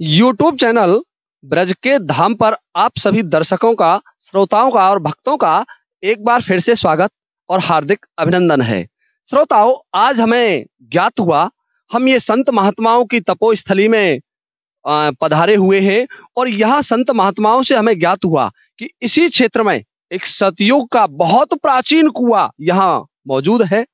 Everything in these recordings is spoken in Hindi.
यूट्यूब चैनल ब्रज के धाम पर आप सभी दर्शकों का, श्रोताओं का और भक्तों का एक बार फिर से स्वागत और हार्दिक अभिनंदन है। श्रोताओं, आज हमें ज्ञात हुआ हम ये संत महात्माओं की तपोस्थली में पधारे हुए हैं और यहाँ संत महात्माओं से हमें ज्ञात हुआ कि इसी क्षेत्र में एक सतयुग का बहुत प्राचीन कुआं यहाँ मौजूद है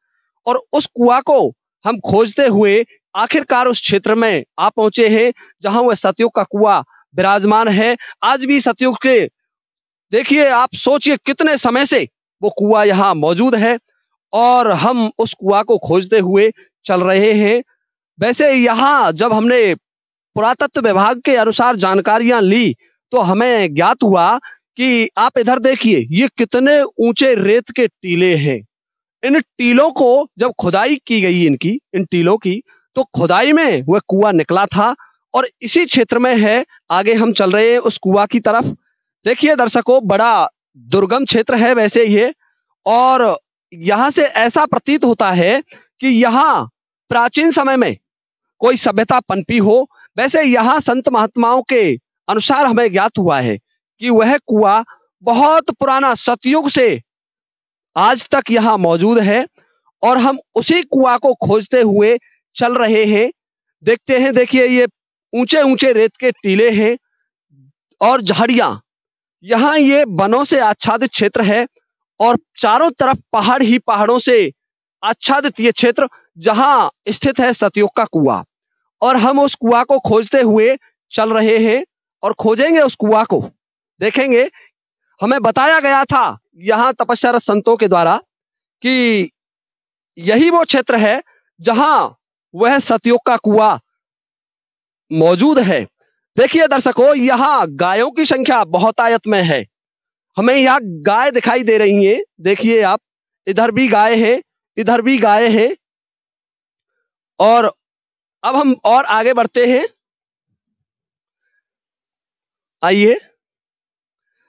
और उस कुआं को हम खोजते हुए आखिरकार उस क्षेत्र में आ पहुंचे हैं जहां वह सतयुग का कुआं विराजमान है। आज भी सतयुग के देखिए, आप सोचिए कितने समय से वो कुआं यहाँ मौजूद है और हम उस कुआं को खोजते हुए चल रहे हैं। वैसे यहाँ जब हमने पुरातत्व विभाग के अनुसार जानकारियां ली तो हमें ज्ञात हुआ कि आप इधर देखिए, ये कितने ऊंचे रेत के टीले हैं। इन टीलों को जब खुदाई की गई इन टीलों की, तो खुदाई में वह कुआं निकला था और इसी क्षेत्र में है। आगे हम चल रहे हैं उस कुआं की तरफ। देखिए दर्शकों, बड़ा दुर्गम क्षेत्र है वैसे ये, और यहाँ से ऐसा प्रतीत होता है कि यहाँ प्राचीन समय में कोई सभ्यता पनपी हो। वैसे यहाँ संत महात्माओं के अनुसार हमें ज्ञात हुआ है कि वह कुआं बहुत पुराना सतयुग से आज तक यहाँ मौजूद है और हम उसी कुआं को खोजते हुए चल रहे हैं। देखते हैं, देखिए ये ऊंचे ऊंचे रेत के टीले हैं और झाड़ियां। यहाँ ये वनों से आच्छादित क्षेत्र है और चारों तरफ पहाड़ ही पहाड़ों से आच्छादित ये क्षेत्र जहाँ स्थित है सतयुग का कुआं। और हम उस कुआं को खोजते हुए चल रहे हैं और खोजेंगे उस कुआं को। देखेंगे, हमें बताया गया था यहाँ तपस्यारत संतों के द्वारा कि यही वो क्षेत्र है जहां वह सतयुग का कुआं मौजूद है। देखिए दर्शकों, यहाँ गायों की संख्या बहुतायत में है। हमें यहाँ गाय दिखाई दे रही हैं। देखिए आप, इधर भी गाय है, इधर भी गाय है। और अब हम और आगे बढ़ते हैं। आइए,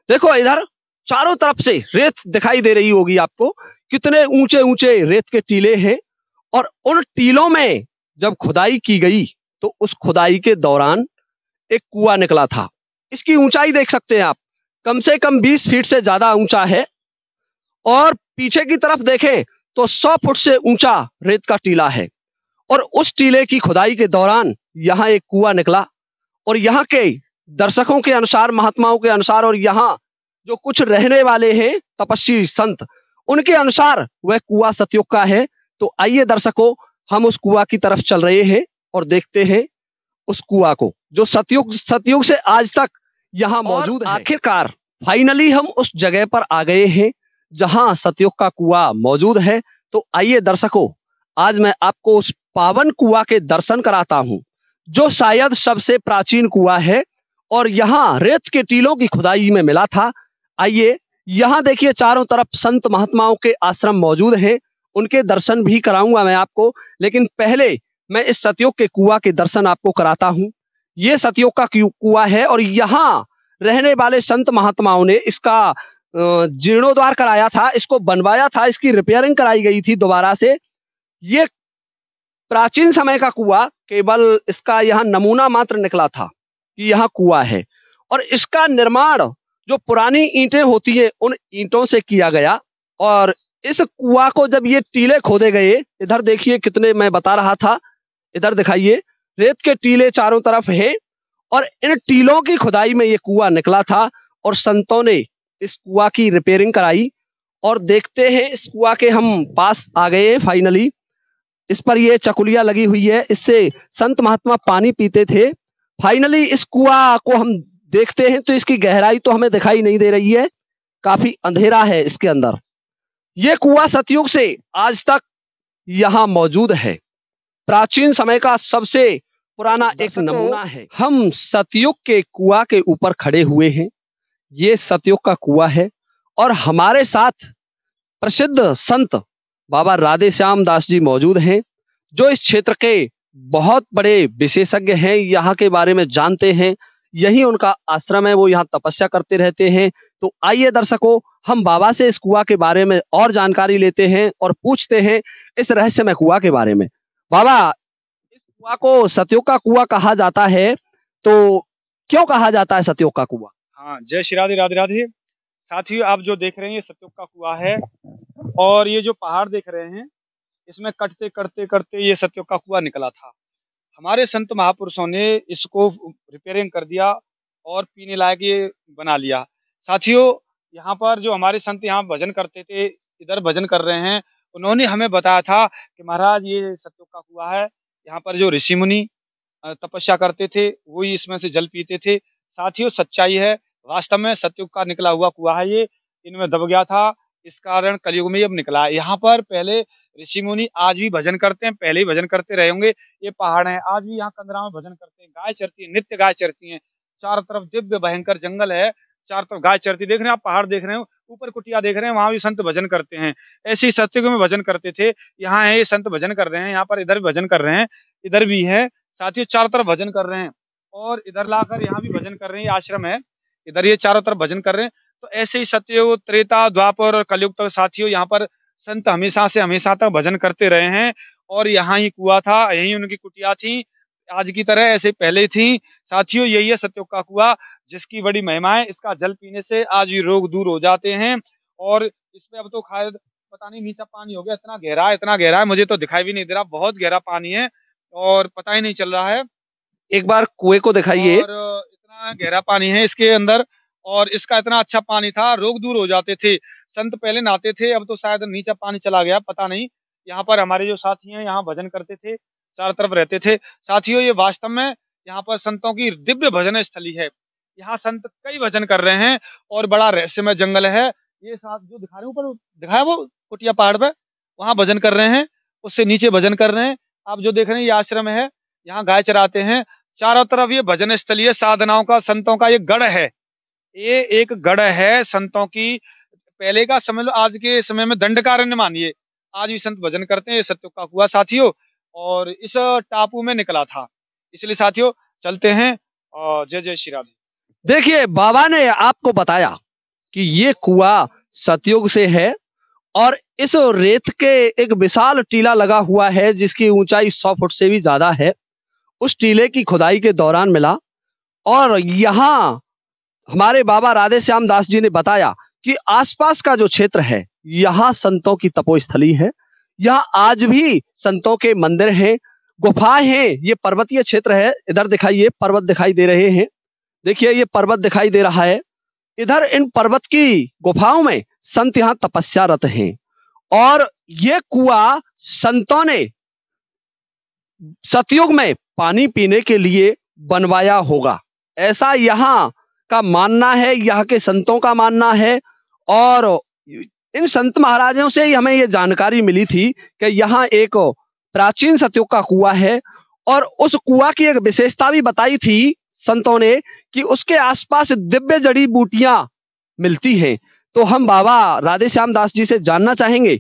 देखो इधर चारों तरफ से रेत दिखाई दे रही होगी आपको। कितने ऊंचे ऊंचे रेत के टीले हैं और उन टीलों में जब खुदाई की गई तो उस खुदाई के दौरान एक कुआं निकला था। इसकी ऊंचाई देख सकते हैं आप, कम से कम 20 फीट से ज्यादा ऊंचा है। और पीछे की तरफ देखें तो 100 फुट से ऊंचा रेत का टीला है और उस टीले की खुदाई के दौरान यहाँ एक कुआं निकला। और यहाँ के दर्शकों के अनुसार, महात्माओं के अनुसार, और यहाँ जो कुछ रहने वाले हैं तपस्वी संत, उनके अनुसार वह कुआं सतयुग का है। तो आइए दर्शकों, हम उस कुआं की तरफ चल रहे हैं और देखते हैं उस कुआं को जो सतयुग से आज तक यहाँ मौजूद है। आखिरकार फाइनली हम उस जगह पर आ गए हैं जहां सतयुग का कुआं मौजूद है। तो आइए दर्शकों, आज मैं आपको उस पावन कुआं के दर्शन कराता हूं जो शायद सबसे प्राचीन कुआं है और यहाँ रेत के टीलों की खुदाई में मिला था। आइए, यहाँ देखिए चारों तरफ संत महात्माओं के आश्रम मौजूद हैं, उनके दर्शन भी कराऊंगा मैं आपको। लेकिन पहले मैं इस सतयुग के कुआं के दर्शन आपको कराता हूँ। ये सतयुग का कुआं है और यहाँ रहने वाले संत महात्माओं ने इसका जीर्णोद्धार कराया था, इसको बनवाया था, इसकी रिपेयरिंग कराई गई थी दोबारा से। ये प्राचीन समय का कुआं, केवल इसका यहाँ नमूना मात्र निकला था कि यहाँ कुआं है और इसका निर्माण जो पुरानी ईंटें होती है उन ईंटों से किया गया। और इस कुआं को जब ये टीले खोदे गए, इधर देखिए कितने, मैं बता रहा था, इधर दिखाइए रेत के टीले चारों तरफ है और इन टीलों की खुदाई में ये कुआं निकला था और संतों ने इस कुआं की रिपेयरिंग कराई। और देखते हैं, इस कुआं के हम पास आ गए हैं फाइनली। इस पर ये चकुलिया लगी हुई है, इससे संत महात्मा पानी पीते थे। फाइनली इस कुआं को हम देखते हैं तो इसकी गहराई तो हमें दिखाई नहीं दे रही है, काफी अंधेरा है इसके अंदर। ये कुआं सतयुग से आज तक यहाँ मौजूद है, प्राचीन समय का सबसे पुराना एक नमूना है। हम सतयुग के कुआं के ऊपर खड़े हुए हैं। ये सतयुग का कुआं है और हमारे साथ प्रसिद्ध संत बाबा राधे श्याम दास जी मौजूद हैं, जो इस क्षेत्र के बहुत बड़े विशेषज्ञ हैं, यहाँ के बारे में जानते हैं। यही उनका आश्रम है, वो यहाँ तपस्या करते रहते हैं। तो आइए दर्शकों, हम बाबा से इस कुआं के बारे में और जानकारी लेते हैं और पूछते हैं इस रहस्यमय कुआं के बारे में। बाबा, इस कुआं को सतयुग का कुआं कहा जाता है, तो क्यों कहा जाता है सतयुग का कुआं? हाँ, जय श्री राधे, राधे राधे। साथियों, आप जो देख रहे हैं ये सतयुग का कुआं है और ये जो पहाड़ देख रहे हैं, इसमें कटते करते करते ये सतयुग का कुआं निकला था। हमारे संत महापुरुषों ने इसको रिपेयरिंग कर दिया और पीने लायक ये बना लिया। साथियों, यहाँ पर जो हमारे संत यहाँ भजन करते थे, इधर भजन कर रहे हैं, उन्होंने हमें बताया था कि महाराज ये सतयुग का कुआं है। यहाँ पर जो ऋषि मुनि तपस्या करते थे, वो ही इसमें से जल पीते थे। साथियों, सच्चाई है, वास्तव में सतयुग का निकला हुआ कुआं है ये, इनमें दब गया था, इस कारण कलयुग में ये अब निकला है। यहाँ पर पहले ऋषि मुनि आज भी भजन करते हैं, पहले ही भजन करते रहे होंगे। ये पहाड़ है, आज भी यहाँ कंदरा में भजन करते हैं, गाय चरती है, नित्य गाय चरती है। चारों तरफ दिव्य भयंकर जंगल है, चारों तरफ गाय चरती, देख रहे हैं आप, पहाड़ देख रहे हो, ऊपर कुटिया देख रहे हैं, वहां भी संत भजन करते हैं। ऐसे ही सतयुग में भजन करते थे। यहाँ है, ये संत भजन कर रहे हैं, यहाँ पर इधर भी भजन कर रहे हैं, इधर भी है। साथियों, चारों तरफ भजन कर रहे हैं और इधर लाकर यहाँ भी भजन कर रहे हैं। ये आश्रम है, इधर ये चारों तरफ भजन कर रहे हैं। तो ऐसे ही सतयुग, त्रेता, द्वापर और कलयुग तक साथियों यहाँ पर संत हमेशा से हमेशा तक भजन करते रहे हैं। और यहाँ ही कुआं था, यही उनकी कुटिया थी, आज की तरह ऐसे पहले थी। साथियों, यही है सतयुग का कुआं, जिसकी बड़ी महिमा है। इसका जल पीने से आज भी रोग दूर हो जाते हैं। और इसमें अब तो शायद पता नहीं नीचा पानी हो गया, इतना गहरा है, मुझे तो दिखाई भी नहीं दे रहा, बहुत गहरा पानी है और पता ही नहीं चल रहा है। एक बार कुएं को दिखाइए। और इतना गहरा पानी है इसके अंदर और इसका इतना अच्छा पानी था, रोग दूर हो जाते थे। संत पहले नहाते थे, अब तो शायद नीचा पानी चला गया, पता नहीं। यहाँ पर हमारे जो साथी हैं, यहाँ भजन करते थे, चारों तरफ रहते थे। साथियों, ये वास्तव में यहाँ पर संतों की दिव्य भजन स्थली है। यहाँ संत कई भजन कर रहे हैं और बड़ा रहस्यमय जंगल है। ये साथ जो दिखा रहे हैं ऊपर, दिखाया वो कुटिया पहाड़ पे, वहां भजन कर रहे हैं, उससे नीचे भजन कर रहे हैं। आप जो देख रहे हैं ये आश्रम है, यहाँ गाय चराते हैं। चारों तरफ ये भजन स्थलीय साधनाओं का, संतों का ये गढ़ है। ये एक गढ़ है संतों की, पहले का समझ लो, आज के समय में दंडकारण्य मानिए, आज भी संत भजन करते हैं। ये सतयुग का कुआं साथियों, और इस टापू में निकला था। इसलिए साथियों, चलते हैं और जय जय श्री राधे। देखिए, बाबा ने आपको बताया कि ये कुआं सतयुग से है और इस रेत के एक विशाल टीला लगा हुआ है जिसकी ऊंचाई 100 फुट से भी ज्यादा है। उस टीले की खुदाई के दौरान मिला और यहाँ हमारे बाबा राधे श्याम दास जी ने बताया कि आसपास का जो क्षेत्र है, यहाँ संतों की तपोस्थली है। यहाँ आज भी संतों के मंदिर हैं, गुफाएं हैं। ये पर्वतीय क्षेत्र है, इधर दिखाइए, पर्वत दिखाई दे रहे हैं। देखिए, ये पर्वत दिखाई दे रहा है। इधर इन पर्वत की गुफाओं में संत यहाँ तपस्यारत हैं और ये कुआं संतों ने सतयुग में पानी पीने के लिए बनवाया होगा, ऐसा यहाँ का मानना है, यहाँ के संतों का मानना है। और इन संत महाराजों से ही हमें ये जानकारी मिली थी कि यहाँ एक प्राचीन सतयुग का कुआं है और उस कुआं की एक विशेषता भी बताई थी संतों ने कि उसके आसपास दिव्य जड़ी बूटियां मिलती हैं। तो हम बाबा राधे श्याम दास जी से जानना चाहेंगे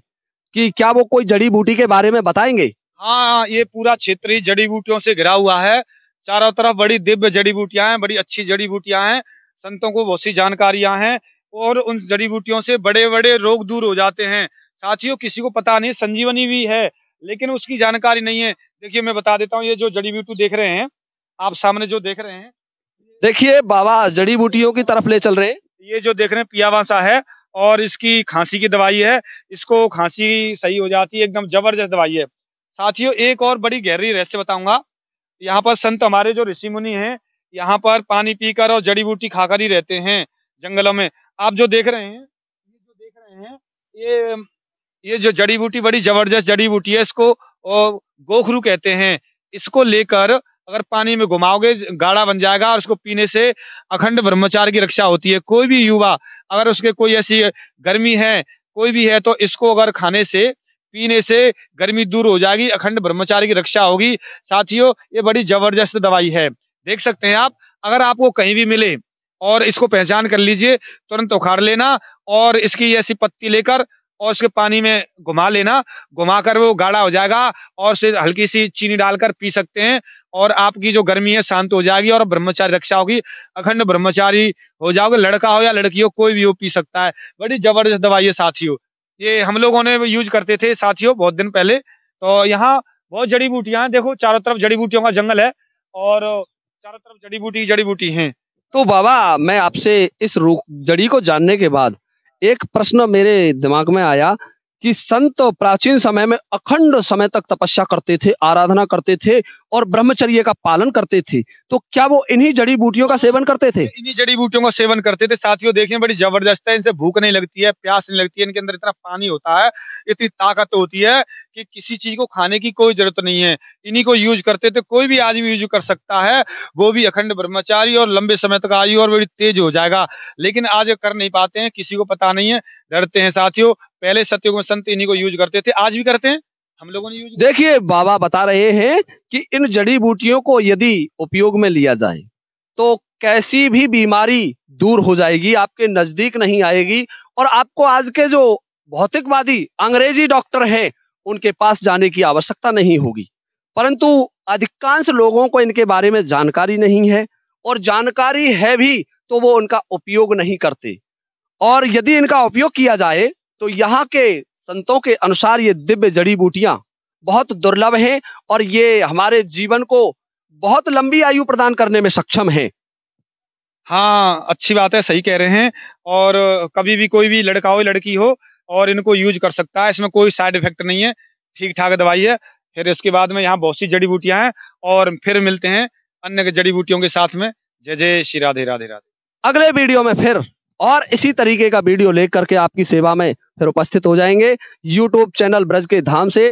कि क्या वो कोई जड़ी बूटी के बारे में बताएंगे। हाँ, ये पूरा क्षेत्र ही जड़ी बूटियों से घिरा हुआ है। चारों तरफ बड़ी दिव्य जड़ी बूटियां हैं, बड़ी अच्छी जड़ी बूटियां हैं। संतों को बहुत सी जानकारियां हैं और उन जड़ी बूटियों से बड़े बड़े रोग दूर हो जाते हैं। साथियों, किसी को पता नहीं, संजीवनी भी है लेकिन उसकी जानकारी नहीं है। देखिए, मैं बता देता हूँ, ये जो जड़ी बूटी देख रहे हैं आप सामने, जो देख रहे हैं, देखिए बाबा जड़ी बूटियों की तरफ ले चल रहे हैं। ये जो देख रहे हैं पियावासा है और इसकी खांसी की दवाई है। इसको खांसी सही हो जाती है, एकदम जबरदस्त दवाई है। साथियों, एक और बड़ी गहरी रहस्य बताऊंगा। यहाँ पर संत हमारे जो ऋषि मुनि हैं, यहाँ पर पानी पीकर और जड़ी बूटी खाकर ही रहते हैं जंगलों में। आप जो देख रहे हैं, ये जो जड़ी बूटी बड़ी जबरदस्त जड़ी बूटी है, इसको गोखरू कहते हैं। इसको लेकर अगर पानी में घुमाओगे, गाढ़ा बन जाएगा और उसको पीने से अखंड ब्रह्मचारी की रक्षा होती है। कोई भी युवा अगर उसके कोई ऐसी गर्मी है, कोई भी है, तो इसको अगर खाने से, पीने से गर्मी दूर हो जाएगी, अखंड ब्रह्मचारी की रक्षा होगी। साथियों, ये बड़ी जबरदस्त दवाई है, देख सकते हैं आप। अगर आपको कहीं भी मिले और इसको पहचान कर लीजिए, तुरंत उखाड़ लेना और इसकी ऐसी पत्ती लेकर और उसके पानी में घुमा लेना, घुमाकर वो गाढ़ा हो जाएगा और उसे हल्की सी चीनी डालकर पी सकते हैं और आपकी जो गर्मी है शांत हो जाएगी और ब्रह्मचारी रक्षा होगी, अखंड ब्रह्मचारी हो जाओगे। लड़का हो या लड़की हो, कोई भी हो, पी सकता है। बड़ी जबरदस्त दवाई है साथियों, ये हम लोगों ने यूज करते थे साथियों बहुत दिन पहले। तो यहाँ बहुत जड़ी बूटियां हैं, देखो चारों तरफ जड़ी बूटियों का जंगल है और चारों तरफ जड़ी बूटी हैं। तो बाबा मैं आपसे इस जड़ी को जानने के बाद एक प्रश्न मेरे दिमाग में आया कि संत प्राचीन समय में अखंड समय तक तपस्या करते थे, आराधना करते थे और ब्रह्मचर्य का पालन करते थे। तो क्या वो इन्हीं जड़ी बूटियों का सेवन करते थे? इन्हीं जड़ी बूटियों का सेवन करते थे। साथियों देखिए बड़ी जबरदस्त है, इनसे भूख नहीं लगती है, प्यास नहीं लगती है, इनके अंदर इतना पानी होता है, इतनी ताकत होती है कि किसी चीज को खाने की कोई जरूरत नहीं है। इन्हीं को यूज करते थे, कोई भी आज भी यूज कर सकता है, वो भी अखंड ब्रह्मचारी और लंबे समय तक आयु और बड़ी तेज हो जाएगा। लेकिन आज कर नहीं पाते हैं, किसी को पता नहीं है, डरते हैं। साथियों पहले सत्युग में संत इन्हीं को यूज करते थे, आज भी करते हैं, हम लोगों ने यूज। देखिए बाबा बता रहे हैं कि इन जड़ी बूटियों को यदि उपयोग में लिया जाए तो कैसी भी बीमारी दूर हो जाएगी, आपके नजदीक नहीं आएगी और आपको आज के जो भौतिकवादी अंग्रेजी डॉक्टर हैं उनके पास जाने की आवश्यकता नहीं होगी। परंतु अधिकांश लोगों को इनके बारे में जानकारी नहीं है और जानकारी है भी तो वो उनका उपयोग नहीं करते। और यदि इनका उपयोग किया जाए तो यहाँ के संतों के अनुसार ये दिव्य जड़ी बूटियां बहुत दुर्लभ हैं और ये हमारे जीवन को बहुत लंबी आयु प्रदान करने में सक्षम है। हाँ, अच्छी बात है, सही कह रहे हैं। और कभी भी कोई भी लड़का हो लड़की हो और इनको यूज कर सकता है, इसमें कोई साइड इफेक्ट नहीं है, ठीक ठाक दवाई है। फिर इसके बाद में यहाँ बहुत सी जड़ी बूटियां हैं और फिर मिलते हैं अन्य जड़ी बूटियों के साथ में। जय जय श्री राधे राधे राधे। अगले वीडियो में फिर और इसी तरीके का वीडियो लेकर के आपकी सेवा में फिर उपस्थित हो जाएंगे यूट्यूब चैनल ब्रज के धाम से।